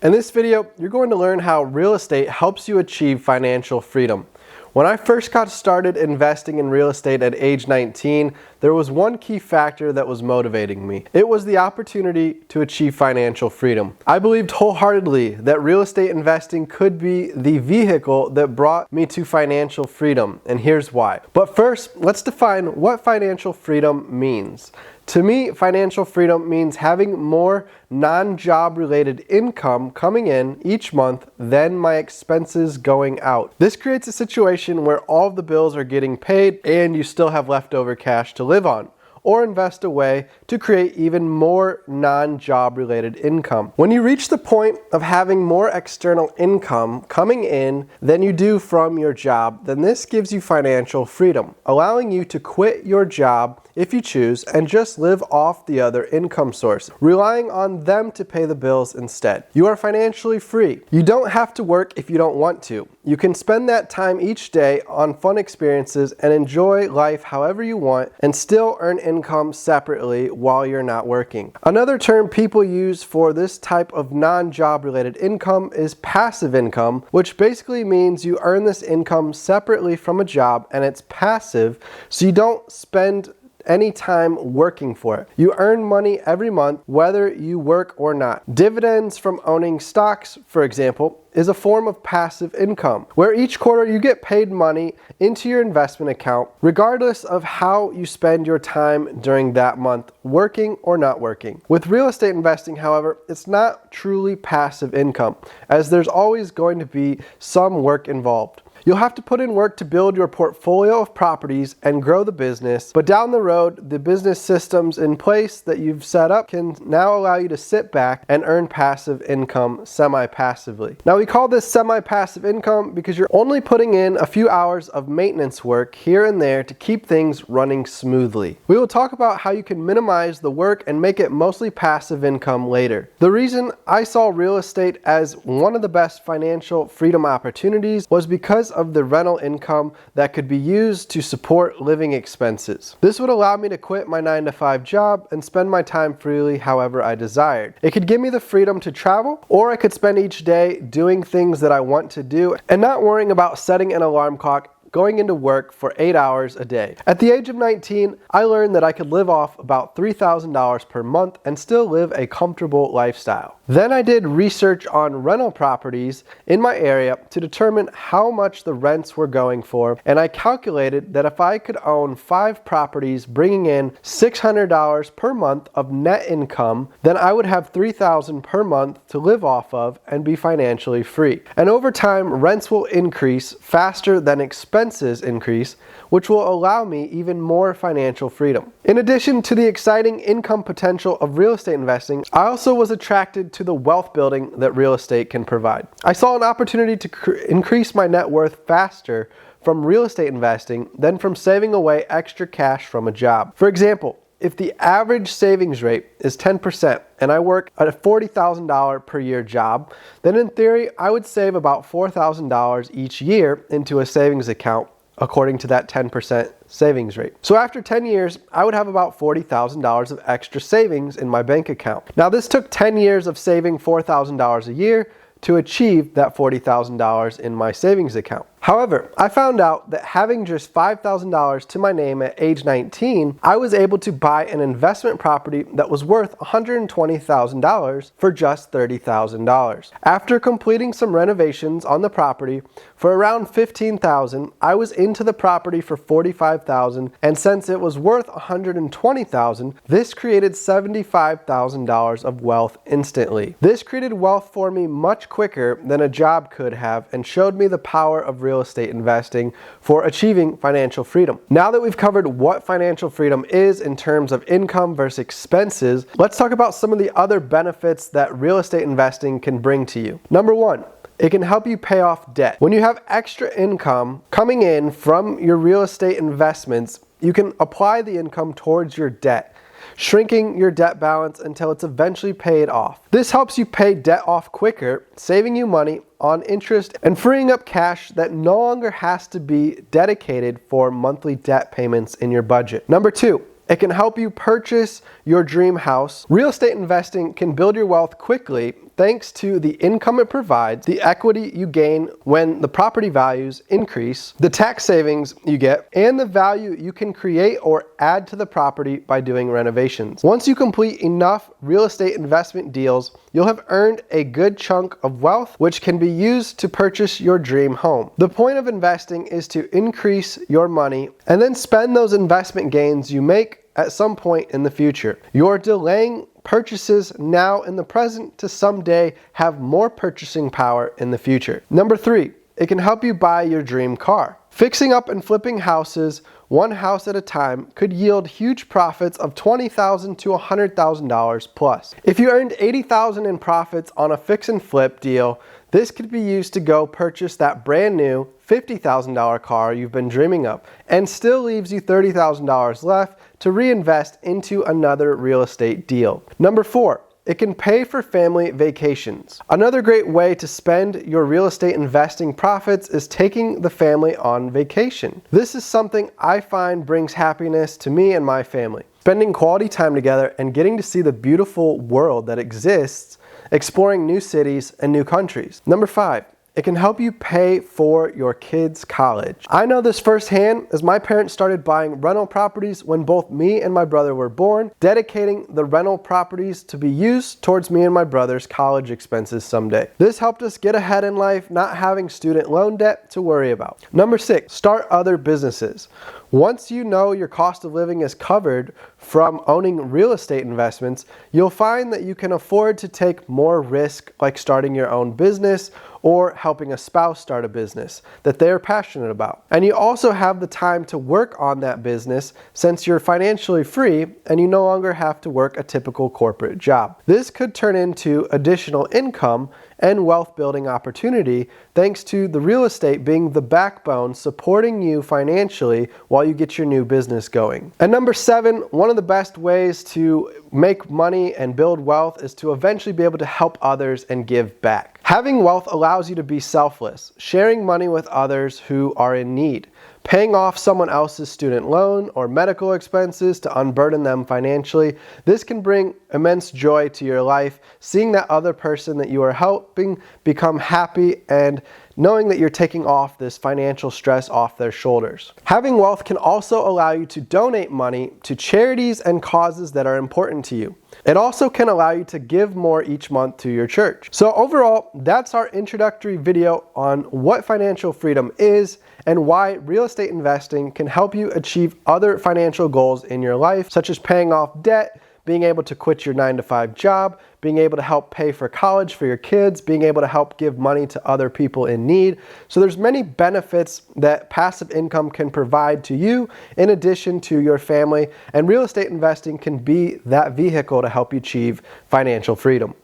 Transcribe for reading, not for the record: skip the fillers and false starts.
In this video, you're going to learn how real estate helps you achieve financial freedom. When I first got started investing in real estate at age 19, there was one key factor that was motivating me. It was the opportunity to achieve financial freedom. I believed wholeheartedly that real estate investing could be the vehicle that brought me to financial freedom, and here's why. But first, let's define what financial freedom means. To me, financial freedom means having more non-job related income coming in each month than my expenses going out. This creates a situation where all of the bills are getting paid and you still have leftover cash to live on, or invest away to create even more non-job related income. When you reach the point of having more external income coming in than you do from your job, then this gives you financial freedom, allowing you to quit your job if you choose and just live off the other income source, relying on them to pay the bills instead. You are financially free. You don't have to work if you don't want to. You can spend that time each day on fun experiences and enjoy life however you want and still earn income separately while you're not working. Another term people use for this type of non-job related income is passive income, which basically means you earn this income separately from a job and it's passive, so you don't spend any time working for it. You earn money every month whether you work or not. Dividends from owning stocks, for example, is a form of passive income, where each quarter you get paid money into your investment account regardless of how you spend your time during that month, working or not working. With real estate investing, however, it's not truly passive income, as there's always going to be some work involved. You'll have to put in work to build your portfolio of properties and grow the business, but down the road, the business systems in place that you've set up can now allow you to sit back and earn passive income semi-passively. Now, we call this semi-passive income because you're only putting in a few hours of maintenance work here and there to keep things running smoothly. We will talk about how you can minimize the work and make it mostly passive income later. The reason I saw real estate as one of the best financial freedom opportunities was because of the rental income that could be used to support living expenses. This would allow me to quit my 9-to-5 job and spend my time freely however I desired. It could give me the freedom to travel, or I could spend each day doing things that I want to do and not worrying about setting an alarm clock going into work for 8 hours a day. At the age of 19, I learned that I could live off about $3,000 per month and still live a comfortable lifestyle. Then I did research on rental properties in my area to determine how much the rents were going for, and I calculated that if I could own 5 properties bringing in $600 per month of net income, then I would have $3,000 per month to live off of and be financially free. And over time, rents will increase faster than expenses increase, which will allow me even more financial freedom. In addition to the exciting income potential of real estate investing, I also was attracted to the wealth building that real estate can provide. I saw an opportunity to increase my net worth faster from real estate investing than from saving away extra cash from a job. For example, if the average savings rate is 10% and I work at a $40,000 per year job, then in theory, I would save about $4,000 each year into a savings account according to that 10% savings rate. So after 10 years, I would have about $40,000 of extra savings in my bank account. Now, this took 10 years of saving $4,000 a year to achieve that $40,000 in my savings account. However, I found out that having just $5,000 to my name at age 19, I was able to buy an investment property that was worth $120,000 for just $30,000. After completing some renovations on the property for around $15,000, I was into the property for $45,000, and since it was worth $120,000, this created $75,000 of wealth instantly. This created wealth for me much quicker than a job could have and showed me the power of real estate investing for achieving financial freedom. Now that we've covered what financial freedom is in terms of income versus expenses, let's talk about some of the other benefits that real estate investing can bring to you. Number one, it can help you pay off debt. When you have extra income coming in from your real estate investments, you can apply the income towards your debt, shrinking your debt balance until it's eventually paid off. This helps you pay debt off quicker, saving you money on interest and freeing up cash that no longer has to be dedicated for monthly debt payments in your budget. Number two, it can help you purchase your dream house. Real estate investing can build your wealth quickly thanks to the income it provides, the equity you gain when the property values increase, the tax savings you get, and the value you can create or add to the property by doing renovations. Once you complete enough real estate investment deals, you'll have earned a good chunk of wealth, which can be used to purchase your dream home. The point of investing is to increase your money and then spend those investment gains you make at some point in the future. You're delaying purchases now in the present to someday have more purchasing power in the future. Number 3, it can help you buy your dream car. Fixing up and flipping houses one house at a time could yield huge profits of $20,000 to $100,000 plus. If you earned $80,000 in profits on a fix and flip deal, this could be used to go purchase that brand new $50,000 car you've been dreaming of, and still leaves you $30,000 left to reinvest into another real estate deal. Number 4, it can pay for family vacations. Another great way to spend your real estate investing profits is taking the family on vacation. This is something I find brings happiness to me and my family. Spending quality time together and getting to see the beautiful world that exists, exploring new cities and new countries. Number 5, it can help you pay for your kids' college. I know this firsthand as my parents started buying rental properties when both me and my brother were born, dedicating the rental properties to be used towards me and my brother's college expenses someday. This helped us get ahead in life, not having student loan debt to worry about. Number 6, start other businesses. Once you know your cost of living is covered from owning real estate investments, you'll find that you can afford to take more risk, like starting your own business or helping a spouse start a business that they're passionate about. And you also have the time to work on that business since you're financially free and you no longer have to work a typical corporate job. This could turn into additional income and wealth building opportunity thanks to the real estate being the backbone supporting you financially while you get your new business going. And number 7, one of the best ways to make money and build wealth is to eventually be able to help others and give back. Having wealth allows you to be selfless, sharing money with others who are in need, paying off someone else's student loan or medical expenses to unburden them financially. This can bring immense joy to your life, seeing that other person that you are helping become happy and knowing that you're taking off this financial stress off their shoulders. Having wealth can also allow you to donate money to charities and causes that are important to you. It also can allow you to give more each month to your church. So overall, that's our introductory video on what financial freedom is and why real estate investing can help you achieve other financial goals in your life, such as paying off debt, being able to quit your 9-to-5 job, being able to help pay for college for your kids, being able to help give money to other people in need. So there's many benefits that passive income can provide to you in addition to your family, and real estate investing can be that vehicle to help you achieve financial freedom.